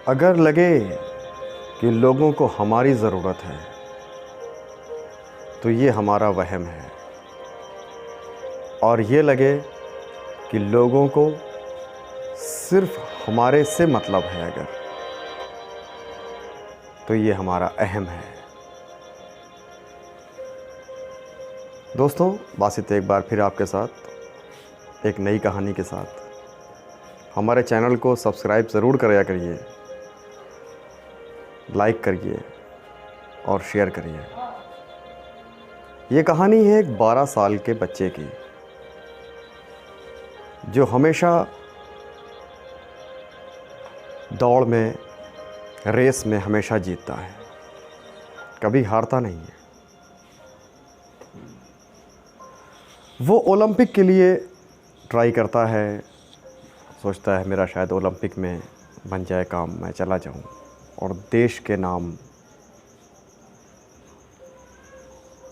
अगर लगे कि लोगों को हमारी ज़रूरत है तो ये हमारा वहम है, और ये लगे कि लोगों को सिर्फ हमारे से मतलब है अगर, तो ये हमारा अहम है। दोस्तों, बासित एक बार फिर आपके साथ एक नई कहानी के साथ। हमारे चैनल को सब्सक्राइब ज़रूर कराया करिए, लाइक करिए और शेयर करिए। ये कहानी है एक 12 साल के बच्चे की, जो हमेशा दौड़ में, रेस में हमेशा जीतता है, कभी हारता नहीं है। वो ओलंपिक के लिए ट्राई करता है, सोचता है मेरा शायद ओलंपिक में बन जाए काम, मैं चला जाऊं और देश के नाम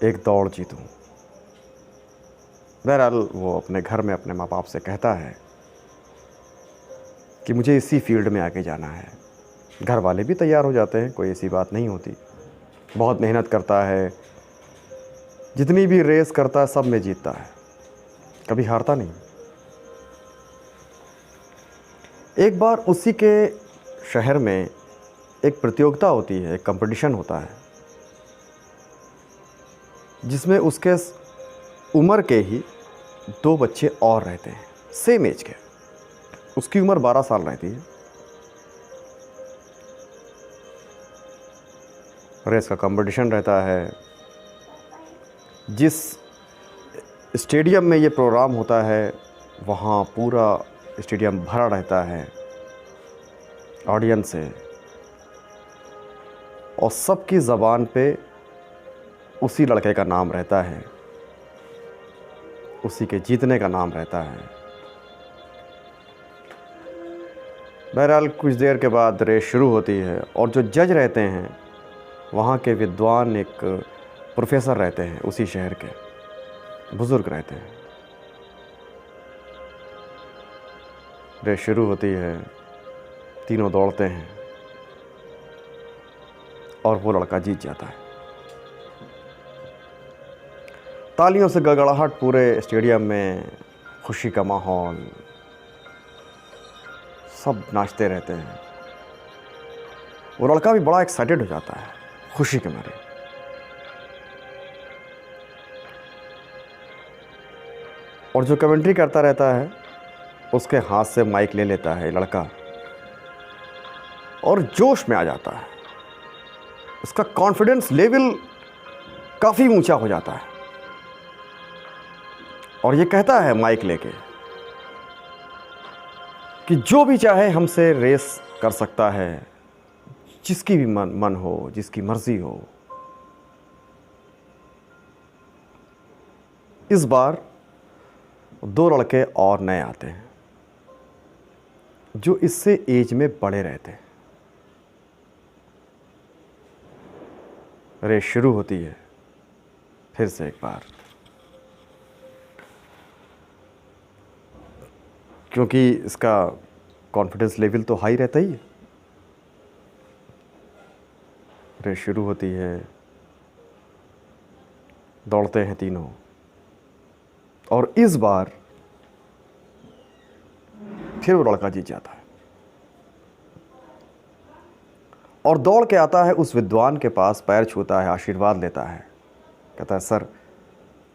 एक दौड़ जीतूं। बहरहाल वो अपने घर में अपने माँ बाप से कहता है कि मुझे इसी फील्ड में आगे जाना है। घर वाले भी तैयार हो जाते हैं, कोई ऐसी बात नहीं होती। बहुत मेहनत करता है, जितनी भी रेस करता है सब में जीतता है, कभी हारता नहीं। एक बार उसी के शहर में एक प्रतियोगिता होती है, एक कंपटीशन होता है, जिसमें उसके उम्र के ही 2 बच्चे और रहते हैं, सेम एज के। उसकी उम्र 12 साल रहती है। रेस का कंपटीशन रहता है। जिस स्टेडियम में ये प्रोग्राम होता है, वहाँ पूरा स्टेडियम भरा रहता है ऑडियंस से, और सबकी ज़बान पे उसी लड़के का नाम रहता है, उसी के जीतने का नाम रहता है। बहरहाल कुछ देर के बाद रेस शुरू होती है, और जो जज रहते हैं वहाँ के विद्वान एक प्रोफेसर रहते हैं, उसी शहर के बुज़ुर्ग रहते हैं। रेस शुरू होती है, तीनों दौड़ते हैं और वो लड़का जीत जाता है। तालियों से गड़गड़ाहट, पूरे स्टेडियम में खुशी का माहौल, सब नाचते रहते हैं। वो लड़का भी बड़ा एक्साइटेड हो जाता है खुशी के मारे। और जो कमेंट्री करता रहता है, उसके हाथ से माइक ले लेता है लड़का और जोश में आ जाता है। उसका कॉन्फिडेंस लेवल काफ़ी ऊंचा हो जाता है, और ये कहता है माइक लेके कि जो भी चाहे हमसे रेस कर सकता है, जिसकी भी मन हो, जिसकी मर्जी हो। इस बार 2 लड़के और नए आते हैं, जो इससे एज में बड़े रहते हैं। रेस शुरू होती है फिर से एक बार, क्योंकि इसका कॉन्फिडेंस लेवल तो हाई रहता ही है। रेस शुरू होती है, दौड़ते हैं तीनों, और इस बार फिर वो लड़का जीत जाता है और दौड़ के आता है उस विद्वान के पास, पैर छूता है, आशीर्वाद लेता है। कहता है, सर,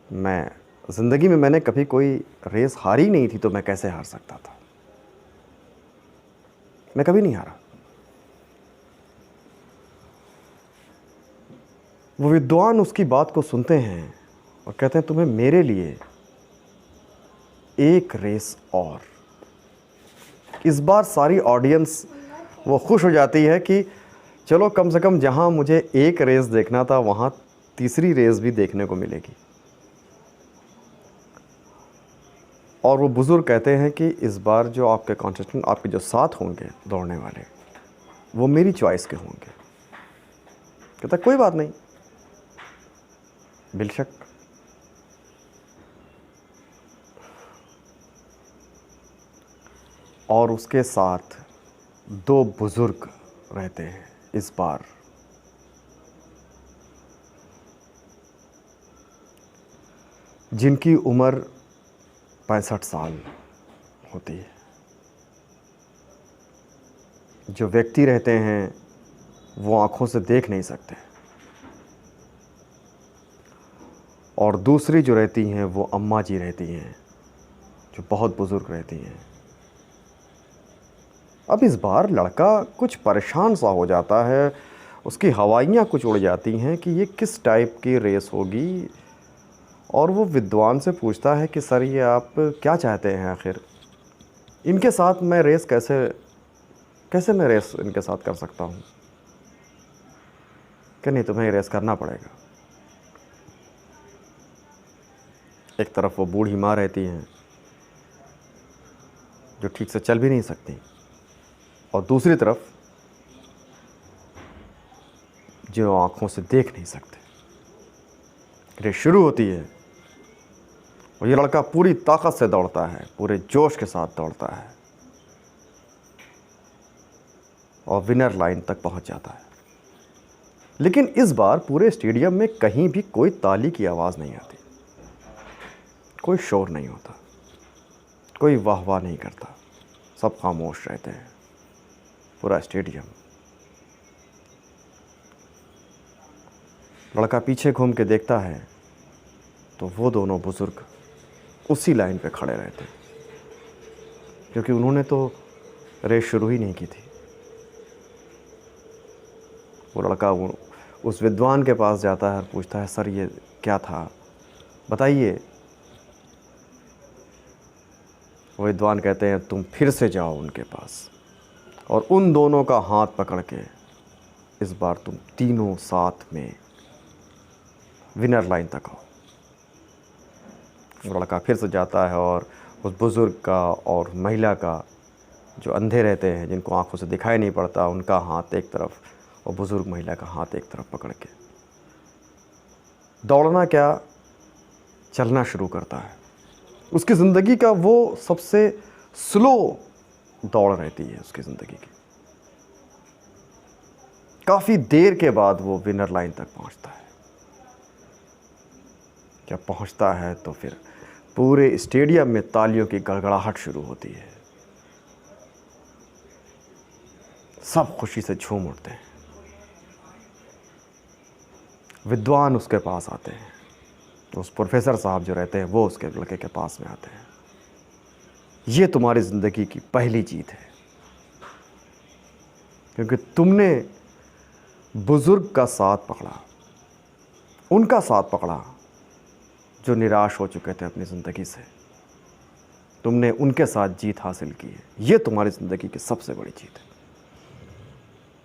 मैं ज़िंदगी में मैंने कभी कोई रेस हारी नहीं थी, तो मैं कैसे हार सकता था? मैं कभी नहीं हारा। वो विद्वान उसकी बात को सुनते हैं और कहते हैं, तुम्हें मेरे लिए एक रेस और। इस बार सारी ऑडियंस वो खुश हो जाती है कि चलो, कम से कम जहां मुझे एक रेस देखना था, वहां तीसरी रेस भी देखने को मिलेगी। और वो बुज़ुर्ग कहते हैं कि इस बार जो आपके कॉन्टेस्टेंट, आपके जो साथ होंगे दौड़ने वाले, वो मेरी चॉइस के होंगे। कहता कोई बात नहीं, बेशक। और उसके साथ 2 बुज़ुर्ग रहते हैं इस बार। जिनकी उम्र 65 साल होती है, जो व्यक्ति रहते हैं वो आँखों से देख नहीं सकते, और दूसरी जो रहती हैं वो अम्मा जी रहती हैं जो बहुत बुज़ुर्ग रहती हैं। अब इस बार लड़का कुछ परेशान सा हो जाता है, उसकी हवाइयाँ कुछ उड़ जाती हैं कि ये किस टाइप की रेस होगी, और वो विद्वान से पूछता है कि सर ये आप क्या चाहते हैं, आखिर इनके साथ मैं रेस कैसे मैं रेस इनके साथ कर सकता हूँ। कि नहीं, तुम्हें रेस करना पड़ेगा। एक तरफ वो बूढ़ी माँ रहती हैं जो ठीक से चल भी नहीं सकती, और दूसरी तरफ जो आँखों से देख नहीं सकते। रेस शुरू होती है और ये लड़का पूरी ताकत से दौड़ता है, पूरे जोश के साथ दौड़ता है और विनर लाइन तक पहुंच जाता है। लेकिन इस बार पूरे स्टेडियम में कहीं भी कोई ताली की आवाज़ नहीं आती, कोई शोर नहीं होता, कोई वाह वाह नहीं करता, सब खामोश रहते हैं, पूरा स्टेडियम। लड़का पीछे घूम के देखता है तो वो दोनों बुज़ुर्ग उसी लाइन पे खड़े रहते हैं, क्योंकि उन्होंने तो रेस शुरू ही नहीं की थी। वो लड़का उस विद्वान के पास जाता है और पूछता है, सर ये क्या था, बताइए। वो विद्वान कहते हैं, तुम फिर से जाओ उनके पास और उन दोनों का हाथ पकड़ के इस बार तुम तीनों साथ में विनर लाइन तक आओ। वो लड़का फिर से जाता है और उस बुज़ुर्ग का और महिला का, जो अंधे रहते हैं, जिनको आंखों से दिखाई नहीं पड़ता, उनका हाथ एक तरफ और बुज़ुर्ग महिला का हाथ एक तरफ पकड़ के दौड़ना क्या, चलना शुरू करता है। उसकी ज़िंदगी का वो सबसे स्लो दौड़ रहती है उसकी ज़िंदगी की। काफ़ी देर के बाद वो विनर लाइन तक पहुंचता है। जब पहुंचता है तो फिर पूरे स्टेडियम में तालियों की गड़गड़ाहट शुरू होती है, सब खुशी से झूम उठते हैं। विद्वान उसके पास आते हैं, उस प्रोफेसर साहब जो रहते हैं वो उसके लड़के के पास में आते हैं। ये तुम्हारी ज़िंदगी की पहली जीत है, क्योंकि तुमने बुज़ुर्ग का साथ पकड़ा, उनका साथ पकड़ा जो निराश हो चुके थे अपनी ज़िंदगी से। तुमने उनके साथ जीत हासिल की है। ये तुम्हारी ज़िंदगी की सबसे बड़ी जीत है।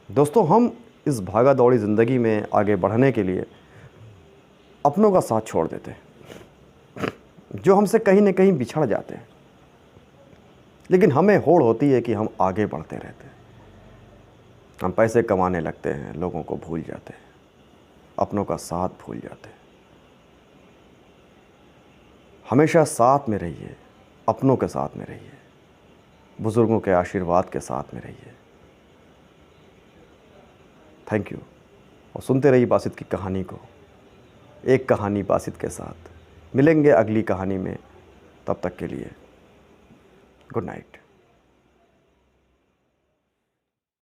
दोस्तों, हम इस भागा दौड़ी ज़िंदगी में आगे बढ़ने के लिए अपनों का साथ छोड़ देते हैं, जो हमसे कहीं ना कहीं बिछड़ जाते हैं, लेकिन हमें होड़ होती है कि हम आगे बढ़ते रहते हैं। हम पैसे कमाने लगते हैं, लोगों को भूल जाते हैं, अपनों का साथ भूल जाते हैं। हमेशा साथ में रहिए, अपनों के साथ में रहिए, बुज़ुर्गों के आशीर्वाद के साथ में रहिए। थैंक यू, और सुनते रहिए बासित की कहानी को। एक कहानी बासित के साथ मिलेंगे अगली कहानी में। तब तक के लिए गुड नाइट।